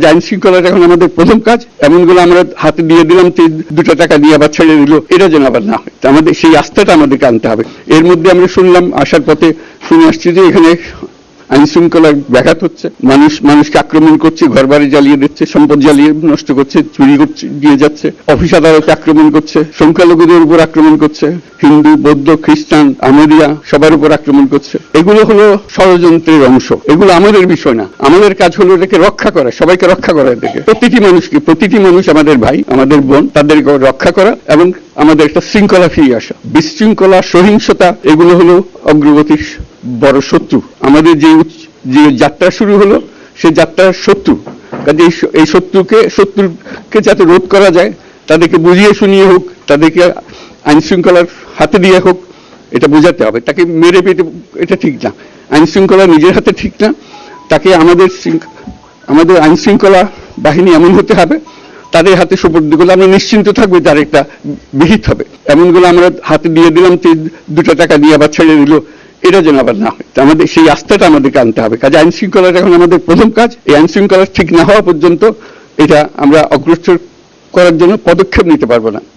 আইন শৃঙ্খলাটা এখন আমাদের প্রথম কাজ। এমনগুলো আমরা হাতে দিয়ে দিলাম, 2 টাকা দিয়ে আবার ছেড়ে দিল, এটা যেন আবার না হয়। আমাদের সেই আস্থাটা আমাদেরকে আনতে হবে। এর মধ্যে আমরা শুনলাম, আসার পথে শুনে আসছি যে এখানে আইন শৃঙ্খলার ব্যাঘাত হচ্ছে, মানুষকে আক্রমণ করছে, ঘর বাড়ি জ্বালিয়ে দিচ্ছে, সম্পদ জ্বালিয়ে নষ্ট করছে, চুরি করছে, দিয়ে যাচ্ছে, অফিস আদালতে আক্রমণ করছে, সংখ্যালঘুদের উপর আক্রমণ করছে, হিন্দু, বৌদ্ধ, খ্রিস্টান, আহমদিয়া সবার উপর আক্রমণ করছে। এগুলো হলো ষড়যন্ত্রের অংশ। এগুলো আমাদের বিষয় না। আমাদের কাজ হলো এটাকে রক্ষা করা, সবাইকে রক্ষা করা, এটাকে প্রতিটি মানুষ আমাদের ভাই, আমাদের বোন, তাদেরকে রক্ষা করা এবং আমাদের একটা শৃঙ্খলা ফিরিয়ে আসা। বিশৃঙ্খলা, সহিংসতা এগুলো হলো অগ্রগতির বড় শত্রু। আমাদের যে যাত্রা শুরু হলো সেই যাত্রার শত্রু। কাজে এই শত্রুকে যাতে রোধ করা যায়, তাদেরকে বুঝিয়ে শুনিয়ে হোক, তাদেরকে আইন শৃঙ্খলার হাতে দিয়ে হোক, এটা বোঝাতে হবে। তাকে মেরে পেটে, এটা ঠিক না। আইন শৃঙ্খলা নিজের হাতে ঠিক না। তাকে আমাদের আইন শৃঙ্খলা বাহিনী এমন হতে হবে, তাদের হাতে সুপর্দ করলে আমরা নিশ্চিন্ত থাকবো, তার একটা বিহিত হবে। এমনগুলো আমরা হাতে দিয়ে দিলাম, 2 টাকা দিয়ে আবার ছেড়ে দিল, এটা যেন আবার না হয়। আমাদের সেই আস্থাটা আমাদেরকে আনতে হবে। কাজে আইন শৃঙ্খলাটা এখন আমাদের প্রথম কাজ। এই আইন শৃঙ্খলা ঠিক না হওয়া পর্যন্ত এটা আমরা অগ্রসর করার জন্য পদক্ষেপ নিতে পারবো না।